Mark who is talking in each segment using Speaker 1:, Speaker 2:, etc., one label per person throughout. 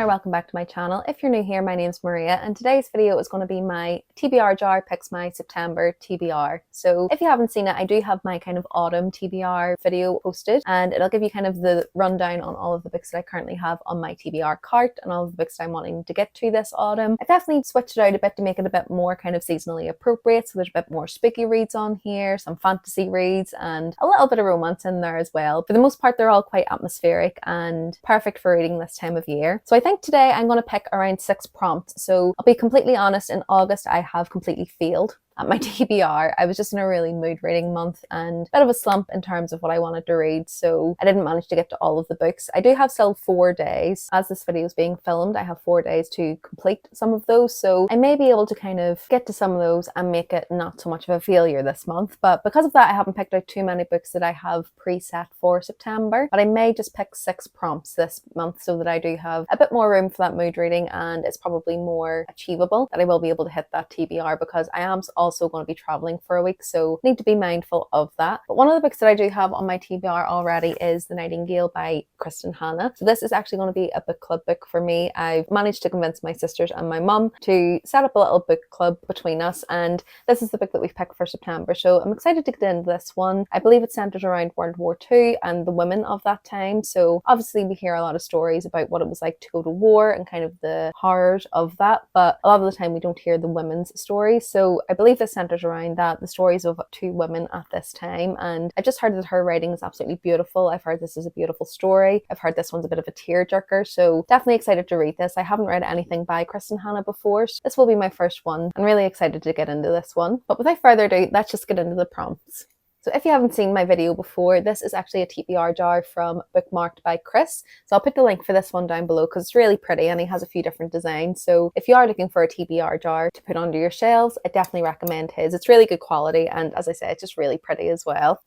Speaker 1: or welcome back to my channel. If you're new here, my name's Maria and today's video is going to be my TBR jar picks my September TBR. So if you haven't seen it, I do have my kind of autumn TBR video posted and it'll give you kind of the rundown on all of the books that I currently have on my TBR cart and all of the books that I'm wanting to get to this autumn. I've definitely switched it out a bit to make it a bit more kind of seasonally appropriate, so there's a bit more spooky reads on here, some fantasy reads and a little bit of romance in there as well. For the most part, they're all quite atmospheric and perfect for reading this time of year. So I think today I'm going to pick around 6 prompts. So I'll be completely honest, in August I have completely failed at my TBR. I was just in a really mood reading month and a bit of a slump in terms of what I wanted to read, so I didn't manage to get to all of the books. I do have still 4 days. As this video is being filmed, I have 4 days to complete some of those, so I may be able to kind of get to some of those and make it not so much of a failure this month. But because of that, I haven't picked out too many books that I have preset for September, but I may just pick 6 prompts this month so that I do have a bit more room for that mood reading and it's probably more achievable that I will be able to hit that TBR, because I am also going to be traveling for a week, so need to be mindful of that. But one of the books that I do have on my TBR already is The Nightingale by Kristen Hanna. So this is actually going to be a book club book for me. I've managed to convince my sisters and my mum to set up a little book club between us, and this is the book that we've picked for September, so I'm excited to get into this one. I believe it centers around World War II and the women of that time, so obviously we hear a lot of stories about what it was like to go to war and kind of the horrors of that, but a lot of the time we don't hear the women's stories. So I believe this centers around that, the stories of 2 women at this time, and I've just heard that her writing is absolutely beautiful. I've heard this is a beautiful story. I've heard this one's a bit of a tearjerker, so definitely excited to read this. I haven't read anything by Kristen Hanna before, so this will be my first one. I'm really excited to get into this one. But without further ado, let's just get into the prompts. So if you haven't seen my video before, this is actually a TBR jar from Bookmarked by Chris. So I'll put the link for this one down below because it's really pretty and he has a few different designs. So if you are looking for a TBR jar to put under your shelves, I definitely recommend his. It's really good quality and, as I say, it's just really pretty as well.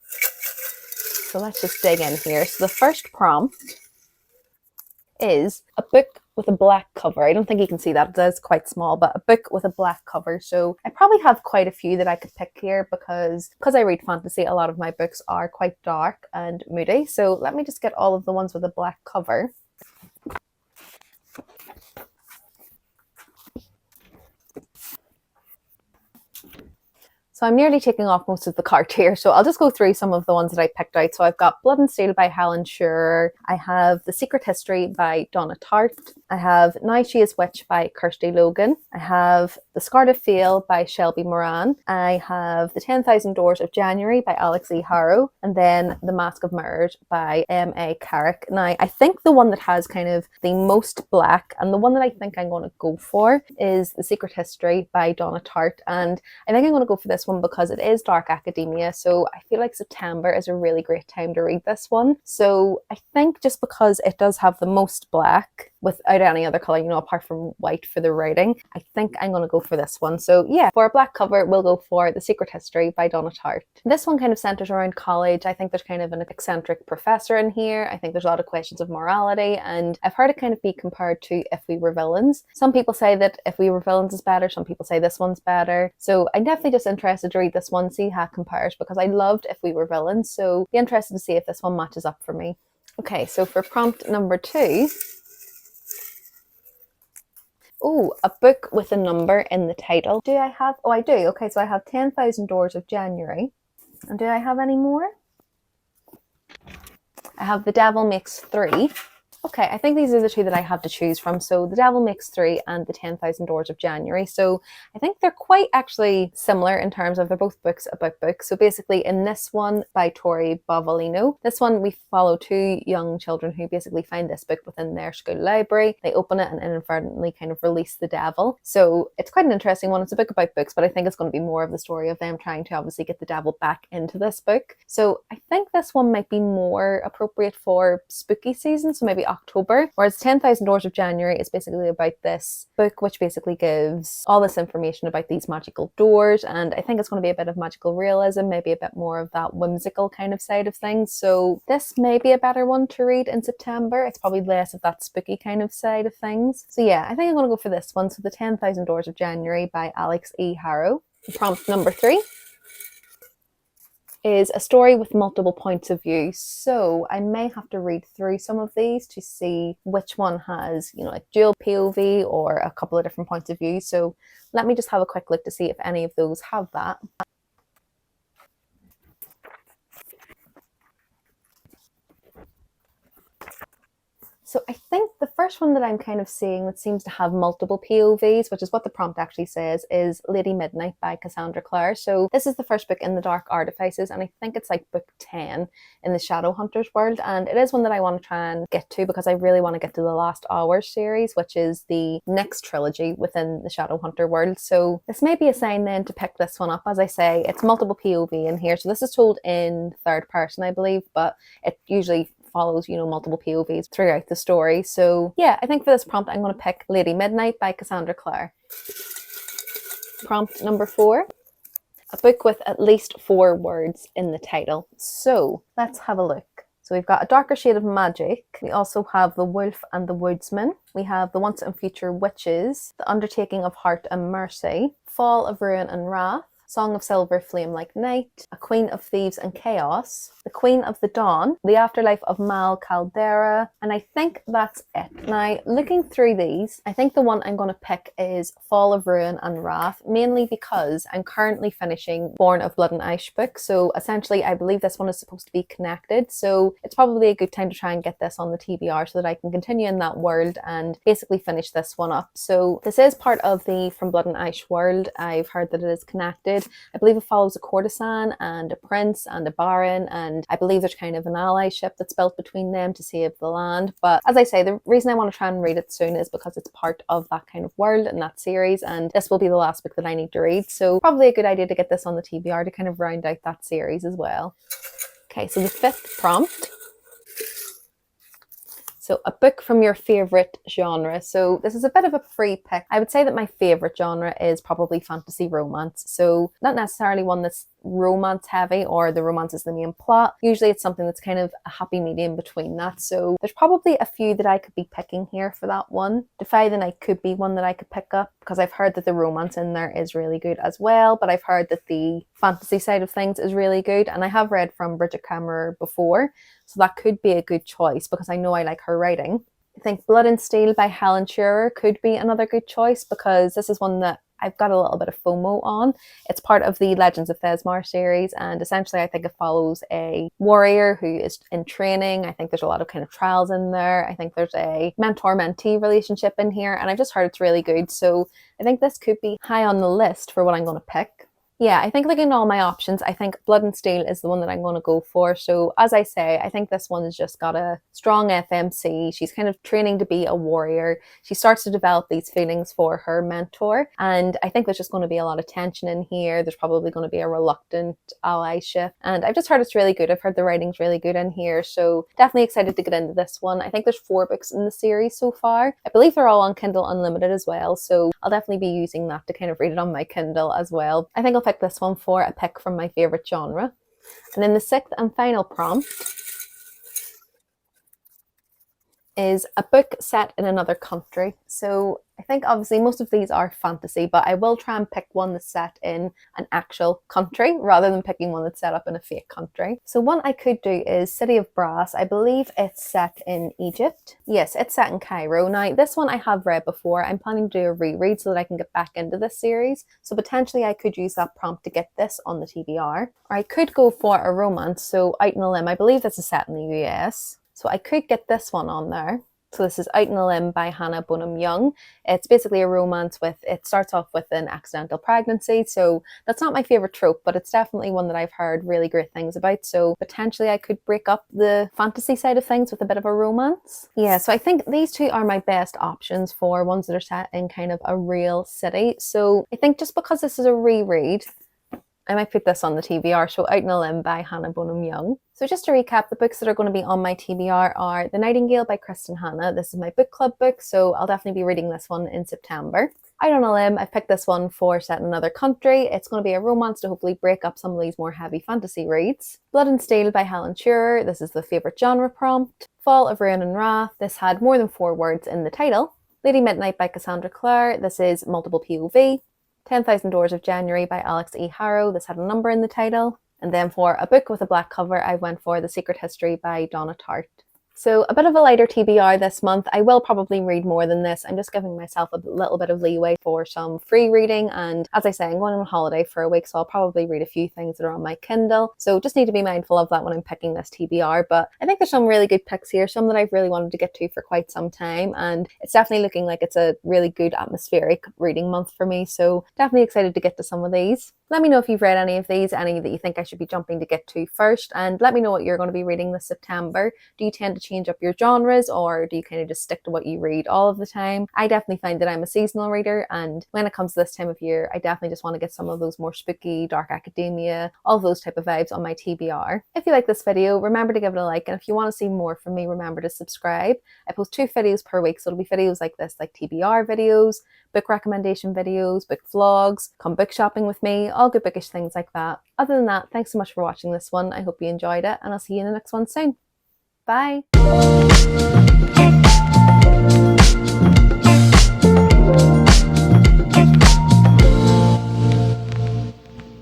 Speaker 1: So let's just dig in here. So the first prompt is a book with a black cover. I don't think you can see that, it is quite small, but a book with a black cover. So I probably have quite a few that I could pick here because I read fantasy, a lot of my books are quite dark and moody. So let me just get all of the ones with a black cover. So I'm nearly taking off most of the cart here, so I'll just go through some of the ones that I picked out. So I've got Blood and Steel by Helen Shearer. I have The Secret History by Donna Tartt. I have Now She Is Witch by Kirsty Logan. I have The Scarlet Veil by Shelby Moran. I have The 10,000 Doors of January by Alex E. Harrow. And then The Mask of Mirrors by M.A. Carrick. Now, I think the one that has kind of the most black and the one that I think I'm going to go for is The Secret History by Donna Tartt. And I think I'm going to go for this one because it is dark academia, so I feel like September is a really great time to read this one. So I think just because it does have the most black without any other colour, you know, apart from white for the writing, I think I'm going to go for this one. So yeah, for a black cover, we'll go for The Secret History by Donna Tartt. This one kind of centres around college. I think there's kind of an eccentric professor in here. I think there's a lot of questions of morality, and I've heard it kind of be compared to If We Were Villains. Some people say that If We Were Villains is better, some people say this one's better. So I'm definitely just interested to read this one, see how it compares, because I loved If We Were Villains, so be interested to see if this one matches up for me. Okay, so for prompt number 2, oh, a book with a number in the title. Do I have? Oh, I do. Okay, so I have 10,000 Doors of January. And do I have any more? I have The Devil Makes 3. Okay, I think these are the 2 that I have to choose from. So The Devil Makes 3 and The 10,000 Doors of January. So I think they're quite actually similar in terms of they're both books about books. So basically in this one by Tori Bovalino, this one we follow 2 young children who basically find this book within their school library. They open it and inadvertently kind of release the devil. So it's quite an interesting one. It's a book about books, but I think it's going to be more of the story of them trying to obviously get the devil back into this book. So I think this one might be more appropriate for spooky season, so maybe October, whereas 10,000 Doors of January is basically about this book which basically gives all this information about these magical doors, and I think it's going to be a bit of magical realism, maybe a bit more of that whimsical kind of side of things. So this may be a better one to read in September. It's probably less of that spooky kind of side of things. So yeah, I think I'm going to go for this one. So The 10,000 Doors of January by Alex E. Harrow. Prompt number 3 is a story with multiple points of view. So I may have to read through some of these to see which one has, like dual POV or a couple of different points of view. So let me just have a quick look to see if any of those have that. So I think the first one that I'm kind of seeing that seems to have multiple POVs, which is what the prompt actually says, is Lady Midnight by Cassandra Clare. So this is the first book in the Dark Artifices, and I think it's like book 10 in the Shadowhunters world. And it is one that I want to try and get to because I really want to get to the Last Hours series, which is the next trilogy within the Shadowhunter world. So this may be a sign then to pick this one up. As I say, it's multiple POV in here. So this is told in third person, I believe, but it usually follows, multiple POVs throughout the story. So yeah, I think for this prompt, I'm going to pick Lady Midnight by Cassandra Clare. Prompt number 4, a book with at least 4 words in the title. So let's have a look. So we've got A Darker Shade of Magic. We also have The Wolf and the Woodsman. We have The Once and Future Witches, The Undertaking of Heart and Mercy, Fall of Ruin and Wrath, Song of Silver, Flame Like Night, A Queen of Thieves and Chaos, The Queen of the Dawn, The Afterlife of Mal Caldera, and I think that's it. Now, looking through these, I think the one I'm going to pick is Fall of Ruin and Wrath, mainly because I'm currently finishing Born of Blood and Ash book, so essentially I believe this one is supposed to be connected, so it's probably a good time to try and get this on the TBR so that I can continue in that world and basically finish this one up. So this is part of the From Blood and Ash world. I've heard that it is connected. I believe it follows a courtesan and a prince and a baron, and I believe there's kind of an allyship that's built between them to save the land. But as I say, the reason I want to try and read it soon is because it's part of that kind of world and that series, and this will be the last book that I need to read. So probably a good idea to get this on the TBR to kind of round out that series as well. Okay, so the 5th prompt. So a book from your favourite genre. So this is a bit of a free pick. I would say that my favourite genre is probably fantasy romance. So not necessarily one that's romance heavy or the romance is the main plot. Usually it's something that's kind of a happy medium between that. So there's probably a few that I could be picking here for that one. Defy the Night could be one that I could pick up because I've heard that the romance in there is really good as well, but I've heard that the fantasy side of things is really good, and I have read from Bridget Cameron before, so that could be a good choice because I know I like her writing. I think Blood and Steel by Helen Shearer could be another good choice because this is one that I've got a little bit of FOMO on. It's part of the Legends of Thesmar series, and essentially I think it follows a warrior who is in training. I think there's a lot of kind of trials in there. I think there's a mentor-mentee relationship in here, and I've just heard it's really good. So I think this could be high on the list for what I'm going to pick. Yeah, I think looking at all my options, I think Blood and Steel is the one that I'm going to go for. So as I say, I think this one's just got a strong FMC. She's kind of training to be a warrior. She starts to develop these feelings for her mentor. And I think there's just going to be a lot of tension in here. There's probably going to be a reluctant allyship. And I've just heard it's really good. I've heard the writing's really good in here. So definitely excited to get into this one. I think there's 4 books in the series so far. I believe they're all on Kindle Unlimited as well. So I'll definitely be using that to kind of read it on my Kindle as well. I think I'll pick this one for a pick from my favorite genre. And then the 6th and final prompt is a book set in another country. So I think obviously most of these are fantasy, but I will try and pick one that's set in an actual country rather than picking one that's set up in a fake country. So one I could do is City of Brass. I believe it's set in Egypt. Yes, it's set in Cairo. Now this one I have read before. I'm planning to do a reread so that I can get back into this series. So potentially I could use that prompt to get this on the TBR. Or I could go for a romance. So Out on a Limb, I believe this is set in the US. So I could get this one on there. So this is Out on a Limb by Hannah Bonham Young. It's basically a romance it starts off with an accidental pregnancy. So that's not my favorite trope, but it's definitely one that I've heard really great things about. So potentially I could break up the fantasy side of things with a bit of a romance. Yeah, so I think these 2 are my best options for ones that are set in kind of a real city. So I think just because this is a reread, I might put this on the TBR, so Out on a Limb by Hannah Bonham Young. So just to recap, the books that are going to be on my TBR are The Nightingale by Kristen Hanna. This is my book club book, so I'll definitely be reading this one in September. Out on a Limb, I've picked this one for set in another country. It's going to be a romance to hopefully break up some of these more heavy fantasy reads. Blood and Steel by Helen Shearer. This is the favourite genre prompt. Fall of Ruin and Wrath. This had more than 4 words in the title. Lady Midnight by Cassandra Clare. This is multiple POV. 10,000 Doors of January by Alex E. Harrow. This had a number in the title. And then for a book with a black cover, I went for The Secret History by Donna Tartt. So a bit of a lighter TBR this month. I will probably read more than this. I'm just giving myself a little bit of leeway for some free reading. And as I say, I'm going on holiday for a week, so I'll probably read a few things that are on my Kindle. So just need to be mindful of that when I'm picking this TBR. But I think there's some really good picks here, some that I've really wanted to get to for quite some time. And it's definitely looking like it's a really good atmospheric reading month for me. So definitely excited to get to some of these. Let me know if you've read any of these, any that you think I should be jumping to get to first, and let me know what you're going to be reading this September. Do you tend to change up your genres, or do you kind of just stick to what you read all of the time? I definitely find that I'm a seasonal reader, and when it comes to this time of year, I definitely just want to get some of those more spooky, dark academia, all those type of vibes on my TBR. If you like this video, remember to give it a like, and if you want to see more from me, remember to subscribe. I post 2 videos per week, so it'll be videos like this, like TBR videos, book recommendation videos, book vlogs, come book shopping with me, all good bookish things like that. Other than that, thanks so much for watching this one. I hope you enjoyed it, and I'll see you in the next one soon. Bye!